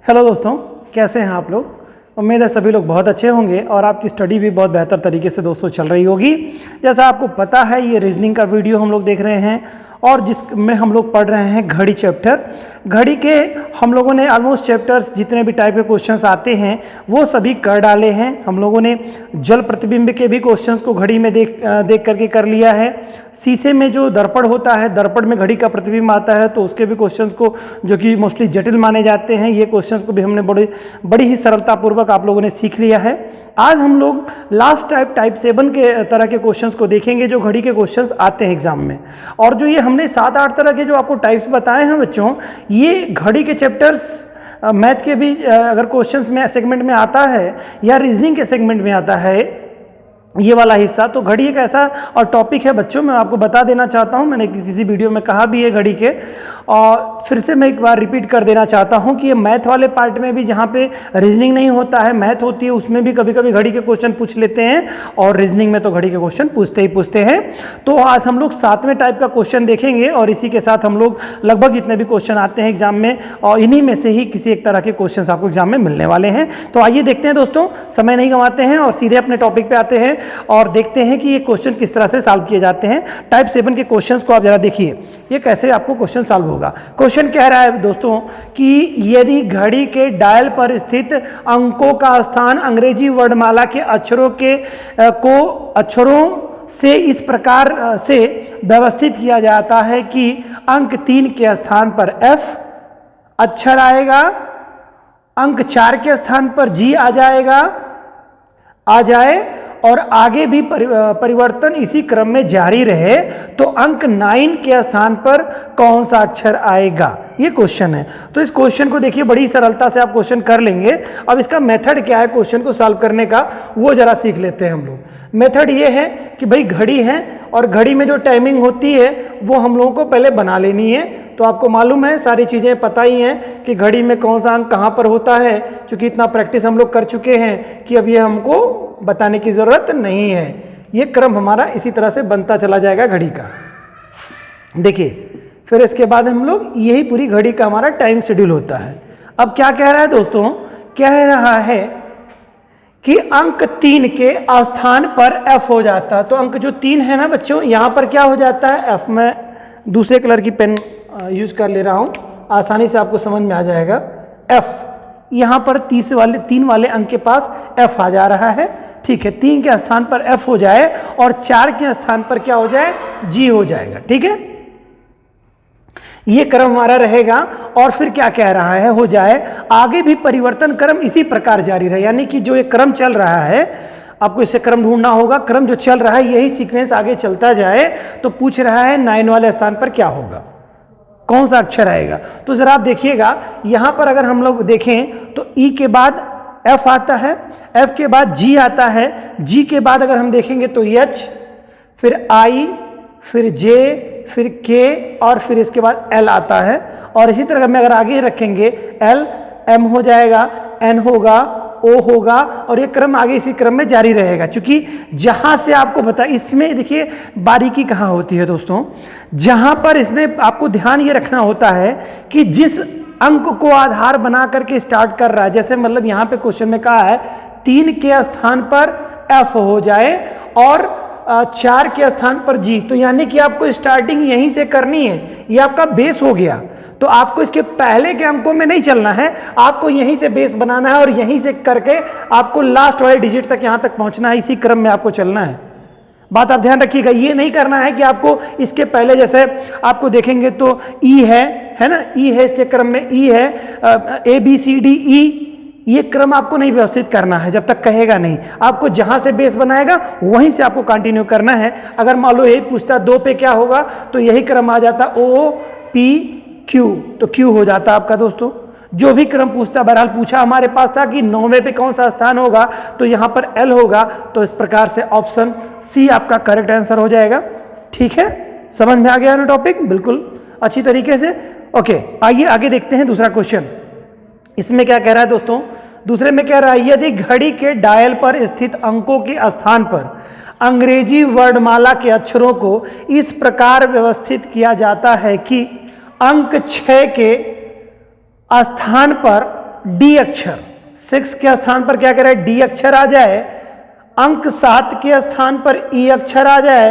Hello दोस्तों, कैसे हैं आप लोग। उम्मीद है सभी लोग बहुत अच्छे होंगे और आपकी स्टडी भी बहुत बेहतर तरीके से दोस्तों चल रही होगी। जैसा आपको पता है ये रीजनिंग का वीडियो हम लोग देख रहे हैं और जिसमें हम लोग पढ़ रहे हैं घड़ी चैप्टर। घड़ी के हम लोगों ने ऑलमोस्ट चैप्टर्स जितने भी टाइप के क्वेश्चंस आते हैं वो सभी कर डाले हैं। हम लोगों ने जल प्रतिबिंब के भी क्वेश्चंस को घड़ी में देख करके कर लिया है। शीशे में जो दर्पण होता है, दर्पण में घड़ी का प्रतिबिंब आता है, तो उसके भी क्वेश्चंस को जो कि मोस्टली जटिल माने जाते हैं, ये क्वेश्चंस को भी हमने बड़ी ही सरलतापूर्वक आप लोगों ने सीख लिया है। आज हम लोग लास्ट टाइप 7 के तरह के क्वेश्चंस को देखेंगे जो घड़ी के क्वेश्चंस आते हैं एग्जाम में। और जो ये हमने 7-8 तरह के जो आपको टाइप्स बताए हैं बच्चों, ये घड़ी के चैप्टर्स मैथ के भी अगर क्वेश्चंस में सेगमेंट में आता है या रीजनिंग के सेगमेंट में आता है ये वाला हिस्सा, तो घड़ी एक ऐसा और टॉपिक है बच्चों, मैं आपको बता देना चाहता हूं, मैंने किसी वीडियो में कहा भी है घड़ी के, और फिर से मैं एक बार रिपीट कर देना चाहता हूं कि ये मैथ वाले पार्ट में भी जहां पे रीजनिंग नहीं होता है, मैथ होती है, उसमें भी कभी कभी घड़ी के क्वेश्चन पूछ लेते हैं और रीजनिंग में तो घड़ी के क्वेश्चन पूछते हैं। तो आज हम लोग 7वें टाइप का क्वेश्चन देखेंगे और इसी के साथ हम लोग लगभग जितने भी क्वेश्चन आते हैं एग्जाम में और इन्हीं में से ही किसी एक तरह के क्वेश्चन आपको एग्जाम में मिलने वाले हैं। तो आइए देखते हैं दोस्तों, समय नहीं गंवाते हैं और सीधे अपने टॉपिक पे आते हैं और देखते हैं कि ये क्वेश्चन किस तरह से सॉल्व किए जाते हैं। टाइप 7 के क्वेश्चंस को आप जरा देखिए, ये कैसे आपको क्वेश्चन सॉल्व होगा। क्वेश्चन कह रहा है दोस्तों कि यदि घड़ी के डायल पर स्थित अंकों का स्थान अंग्रेजी वर्णमाला के अक्षरों से इस प्रकार से व्यवस्थित किया जाता है कि अंक 3 के स्थान पर F अक्षर आएगा, अंक 4 के स्थान पर G आ जाए और आगे भी परिवर्तन इसी क्रम में जारी रहे, तो अंक 9 के स्थान पर कौन सा अक्षर आएगा, ये क्वेश्चन है। तो इस क्वेश्चन को देखिए बड़ी सरलता से आप क्वेश्चन कर लेंगे। अब इसका मेथड क्या है क्वेश्चन को सॉल्व करने का, वो जरा सीख लेते हैं हम लोग। मेथड ये है कि भाई घड़ी है और घड़ी में जो टाइमिंग होती है वो हम लोगों को पहले बना लेनी है। तो आपको मालूम है, सारी चीज़ें पता ही हैं कि घड़ी में कौन सा अंक कहाँ पर होता है, क्योंकि इतना प्रैक्टिस हम लोग कर चुके हैं कि अब ये हमको बताने की ज़रूरत नहीं है। ये क्रम हमारा इसी तरह से बनता चला जाएगा घड़ी का। देखिए फिर इसके बाद हम लोग यही पूरी घड़ी का हमारा टाइम शेड्यूल होता है। अब क्या कह रहा है दोस्तों, कह रहा है कि अंक 3 के स्थान पर F हो जाता है। तो अंक जो 3 है ना बच्चों, यहाँ पर क्या हो जाता है F। में दूसरे कलर की पेन यूज कर ले रहा हूँ, आसानी से आपको समझ में आ जाएगा। F यहाँ पर 3 वाले अंक के पास F आ जा रहा है, ठीक है। 3 के स्थान पर F हो जाए और 4 के स्थान पर क्या हो जाए, G हो जाएगा, ठीक है। ये क्रम हमारा रहेगा और फिर क्या कह रहा है, हो जाए आगे भी परिवर्तन क्रम इसी प्रकार जारी रहे, यानी कि जो ये क्रम चल रहा है आपको इसे क्रम ढूंढना होगा। क्रम जो चल रहा है यही सीक्वेंस आगे चलता जाए। तो पूछ रहा है 9 वाले स्थान पर क्या होगा, कौन सा अक्षर आएगा। तो जरा आप देखिएगा यहां पर अगर हम लोग देखें तो E के बाद F आता है, F के बाद G आता है, G के बाद अगर हम देखेंगे तो H, फिर I, फिर J, फिर K और फिर इसके बाद L आता है। और इसी तरह में अगर आगे रखेंगे L, M हो जाएगा, N होगा, O होगा और ये क्रम आगे इसी क्रम में जारी रहेगा। क्योंकि जहां से आपको पता, इसमें देखिए बारीकी कहां होती है दोस्तों, जहां पर इसमें आपको ध्यान ये रखना होता है कि जिस अंक को आधार बना करके स्टार्ट कर रहा है, जैसे मतलब यहाँ पे क्वेश्चन में कहा है 3 के स्थान पर F हो जाए और 4 के स्थान पर G, तो यानी कि आपको स्टार्टिंग यहीं से करनी है, ये आपका बेस हो गया। तो आपको इसके पहले के अंकों में नहीं चलना है, आपको यहीं से बेस बनाना है और यहीं से करके आपको लास्ट वाले डिजिट तक यहां तक पहुंचना है, इसी क्रम में आपको चलना है। बात आप ध्यान रखिएगा, ये नहीं करना है कि आपको इसके पहले, जैसे आपको देखेंगे तो E है ना, E है, इसके क्रम में E है, ABCDE, ये क्रम आपको नहीं व्यवस्थित करना है जब तक कहेगा नहीं। आपको जहां से बेस बनाएगा वहीं से आपको कंटिन्यू करना है। अगर मान लो यही पूछता 2 पे क्या होगा, तो यही क्रम आ जाता OPQ, तो Q हो जाता आपका दोस्तों। जो भी क्रम पूछता, बहरहाल पूछा हमारे पास था कि 9वें पे कौन सा स्थान होगा, तो यहाँ पर L होगा। तो इस प्रकार से ऑप्शन C आपका करेक्ट आंसर हो जाएगा, ठीक है। समझ में आ गया ना टॉपिक, बिल्कुल अच्छी तरीके से। ओके, आइए आगे देखते हैं दूसरा क्वेश्चन। इसमें क्या कह रहा है दोस्तों, दूसरे में कह रहा है यदि घड़ी के डायल पर स्थित अंकों के स्थान पर अंग्रेजी वर्णमाला के अक्षरों को इस प्रकार व्यवस्थित किया जाता है कि अंक 6 के स्थान पर डी अक्षर, 6 के स्थान पर क्या कह रहा है, डी अक्षर आ जाए, अंक 7 के स्थान पर ई अक्षर आ जाए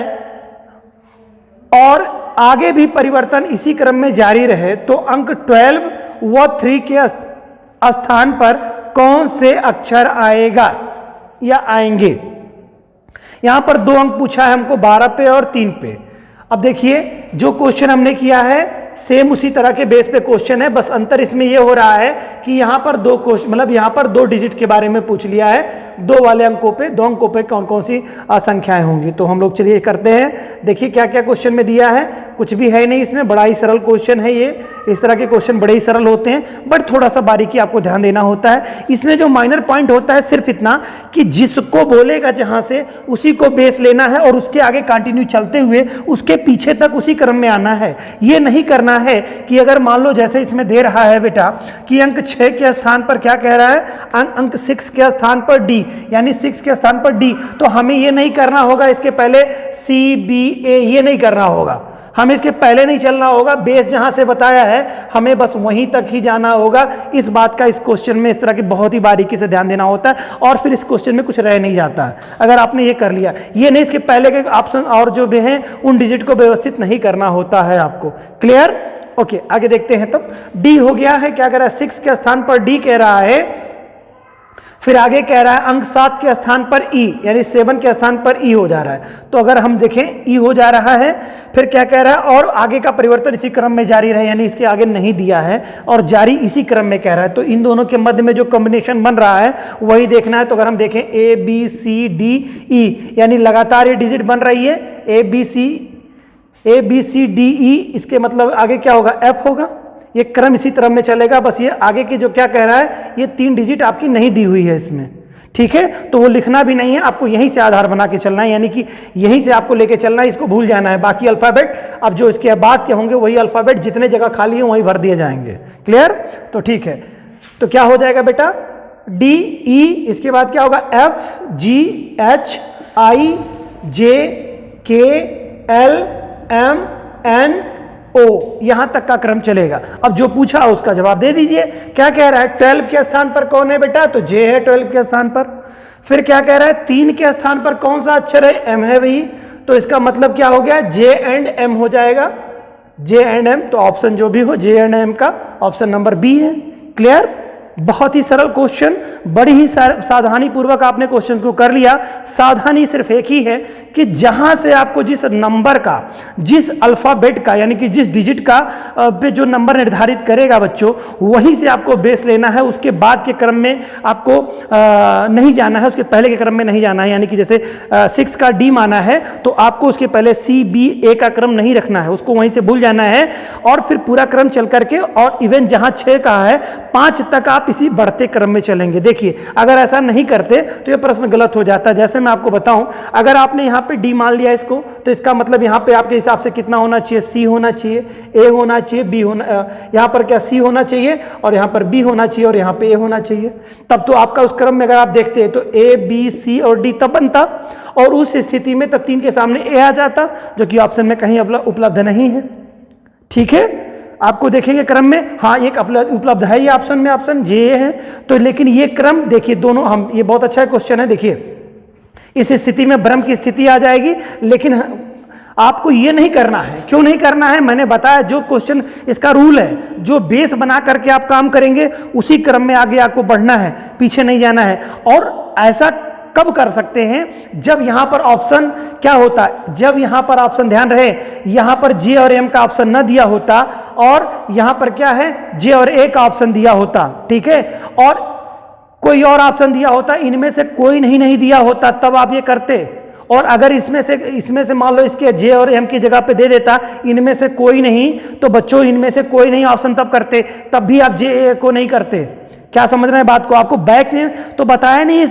और आगे भी परिवर्तन इसी क्रम में जारी रहे तो अंक 12 व 3 के स्थान पर कौन से अक्षर आएगा या आएंगे। यहां पर 2 अंक पूछा है हमको, 12 पे और 3 पे। अब देखिए जो क्वेश्चन हमने किया है सेम उसी तरह के बेस पे क्वेश्चन है, बस अंतर इसमें यह हो रहा है कि यहां पर 2 क्वेश्चन, मतलब यहां पर 2 डिजिट के बारे में पूछ लिया है, 2 वाले अंकों पे, 2 अंकों पे कौन कौन सी संख्याएं होंगी। तो हम लोग चलिए करते हैं, देखिए क्या क्या क्वेश्चन में दिया है, कुछ भी है नहीं इसमें, बड़ा ही सरल क्वेश्चन है ये। इस तरह के क्वेश्चन बड़े ही सरल होते हैं, बट थोड़ा सा बारीकी आपको ध्यान देना होता है। इसमें जो माइनर पॉइंट होता है सिर्फ इतना कि जिसको बोलेगा जहां से उसी को बेस लेना है और उसके आगे कंटिन्यू चलते हुए उसके पीछे तक उसी क्रम में आना है। ये नहीं करना है कि अगर मान लो जैसे इसमें दे रहा है बेटा कि अंक 6 के स्थान पर क्या कह रहा है, अंक 6 के स्थान पर डी, यानी 6 के स्थान पर डी, तो हमें ये नहीं करना होगा इसके पहले सी बी ए, ये नहीं करना होगा, हमें इसके पहले नहीं चलना होगा, बेस जहां से बताया है हमें बस वहीं तक ही जाना होगा। इस बात का इस क्वेश्चन में इस तरह की बहुत ही बारीकी से ध्यान देना होता है और फिर इस क्वेश्चन में कुछ रह नहीं जाता है अगर आपने ये कर लिया। ये नहीं इसके पहले के ऑप्शन और जो भी हैं उन डिजिट को व्यवस्थित नहीं करना होता है आपको। क्लियर? ओके, आगे देखते हैं। तब डी हो गया है, क्या कह रहा है, 6 के स्थान पर डी कह रहा है, फिर आगे कह रहा है अंक 7 के स्थान पर ई, यानी 7 के स्थान पर ई हो जा रहा है। तो अगर हम देखें ई हो जा रहा है, फिर क्या कह रहा है, और आगे का परिवर्तन इसी क्रम में जारी रहे, यानी इसके आगे नहीं दिया है और जारी इसी क्रम में कह रहा है। तो इन दोनों के मध्य में जो कॉम्बिनेशन बन रहा है वही देखना है। तो अगर हम देखें A B C D E, यानी लगातार ये डिजिट बन रही है, A B C D E, इसके मतलब आगे क्या होगा, एफ होगा। ये क्रम इसी तरह में चलेगा, बस ये आगे की जो क्या कह रहा है, ये 3 डिजिट आपकी नहीं दी हुई है इसमें, ठीक है, तो वो लिखना भी नहीं है, आपको यहीं से आधार बना के चलना है, यानी कि यहीं से आपको लेके चलना है, इसको भूल जाना है। बाकी अल्फाबेट अब जो इसके बाद के होंगे वही अल्फाबेट, जितने जगह खाली है वहीं भर दिए जाएंगे। क्लियर? तो ठीक है, तो क्या हो जाएगा बेटा, डी ई, इसके बाद क्या होगा, एफ जी एच आई जे के एल एम एन ओ, यहां तक का क्रम चलेगा। अब जो पूछा उसका जवाब दे दीजिए। क्या कह रहा है, 12 के स्थान पर कौन है बेटा, तो जे है 12 के स्थान पर। फिर क्या कह रहा है, 3 के स्थान पर कौन सा अक्षर है, एम है भाई, तो इसका मतलब क्या हो गया, जे एंड एम हो जाएगा, जे एंड एम। तो ऑप्शन जो भी हो जे एंड एम का ऑप्शन नंबर बी है। क्लियर? बहुत ही सरल क्वेश्चन, बड़ी ही सावधानी पूर्वक आपने क्वेश्चन को कर लिया। सावधानी सिर्फ एक ही है कि जहां से आपको जिस नंबर का, जिस अल्फाबेट का, यानी कि जिस डिजिट का पे जो नंबर निर्धारित करेगा बच्चों, वहीं से आपको बेस लेना है, उसके बाद के क्रम में आपको नहीं जाना है, उसके पहले के क्रम में नहीं जाना है। यानी कि जैसे 6 का डी माना है तो आपको उसके पहले सी बी ए का क्रम नहीं रखना है, उसको वहीं से भूल जाना है और फिर पूरा क्रम चल करके, और इवन जहां 6 का है 5 तक आप इसी बढ़ते क्रम में चलेंगे। देखिए अगर ऐसा नहीं करते तो ये प्रश्न गलत हो जाता है। जैसे मैं आपको बताऊं, अगर आपने यहां पे डी मान लिया इसको, तो इसका मतलब यहां पे आपके हिसाब से कितना होना चाहिए, सी होना चाहिए, ए होना चाहिए, बी होना, यहां पर क्या सी होना चाहिए और यहां पर बी होना चाहिए और यहां पे ए होना चाहिए। तब तो आपका उस क्रम में अगर आप देखते हैं तो ए बी सी और डी तब बनता, और उस स्थिति में तब 3 के सामने ए आ जाता, जो कि ऑप्शन में कहीं उपलब्ध नहीं है। ठीक है, आपको देखेंगे क्रम में, हाँ एक उपलब्ध है ये ऑप्शन में, ऑप्शन जे है। तो लेकिन ये क्रम देखिए दोनों, हम ये बहुत अच्छा क्वेश्चन है। देखिए इस स्थिति में भ्रम की स्थिति आ जाएगी, लेकिन आपको ये नहीं करना है। क्यों नहीं करना है, मैंने बताया, जो क्वेश्चन इसका रूल है, जो बेस बना करके आप काम करेंगे उसी क्रम में आगे आपको बढ़ना है, पीछे नहीं जाना है। और ऐसा कब कर सकते हैं, जब यहां पर ऑप्शन क्या होता है, जब यहां पर ऑप्शन, ध्यान रहे, यहां पर जे और एम का ऑप्शन न दिया होता और यहां पर क्या है, जे और ए का ऑप्शन दिया होता, ठीक है, और कोई और ऑप्शन दिया होता, इनमें से कोई नहीं दिया होता, तब आप ये करते। और अगर इसमें से मान लो इसके जे और एम की जगह पे दे देता, इनमें से कोई नहीं, तो बच्चों इनमें से कोई नहीं ऑप्शन तब करते, तब भी आप जे ए को नहीं करते। क्या समझ रहे हैं बात को? आपको बैक ने तो बताया नहीं,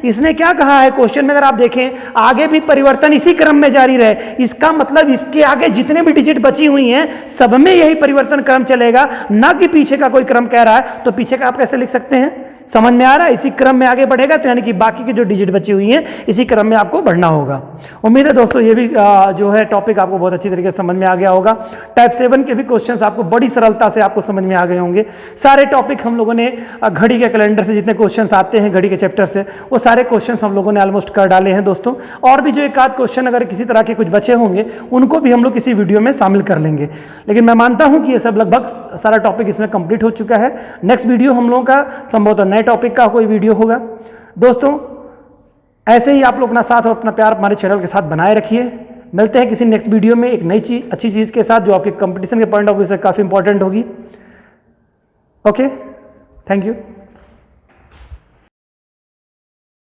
इसने क्या कहा है क्वेश्चन में, अगर आप देखें, आगे भी परिवर्तन इसी क्रम में जारी रहे, इसका मतलब इसके आगे जितने भी डिजिट बची हुई हैं सब में यही परिवर्तन क्रम चलेगा, ना कि पीछे का कोई क्रम कह रहा है। तो पीछे का आप कैसे लिख सकते हैं, समझ में आ रहा है? इसी क्रम में आगे बढ़ेगा तो यानी कि बाकी की जो डिजिट बची हुई हैं इसी क्रम में आपको बढ़ना होगा। उम्मीद है दोस्तों ये भी जो है टॉपिक आपको बहुत अच्छी तरीके से समझ में आ गया होगा। टाइप 7 के भी क्वेश्चंस आपको बड़ी सरलता से आपको समझ में आ गए होंगे। सारे टॉपिक हम लोगों ने घड़ी के कैलेंडर से जितने क्वेश्चंस आते हैं घड़ी के चैप्टर से वो सारे क्वेश्चंस हम लोगों ने ऑलमोस्ट कर डाले हैं दोस्तों। और भी जो एक आध क्वेश्चन अगर किसी तरह के कुछ बचे होंगे उनको भी हम लोग किसी वीडियो में शामिल कर लेंगे। लेकिन मैं मानता हूं कि ये सब लगभग सारा टॉपिक इसमें कंप्लीट हो चुका है। नेक्स्ट वीडियो हम लोगों का संभवतः नए टॉपिक का कोई वीडियो होगा। दोस्तों ऐसे ही आप लोग अपना साथ और अपना प्यार हमारे चैनल के साथ बनाए रखिए। मिलते हैं किसी नेक्स्ट वीडियो में एक नई चीज अच्छी चीज़ के साथ जो आपके कंपटीशन के पॉइंट ऑफ व्यू से काफ़ी इंपॉर्टेंट होगी। Okay, thank you.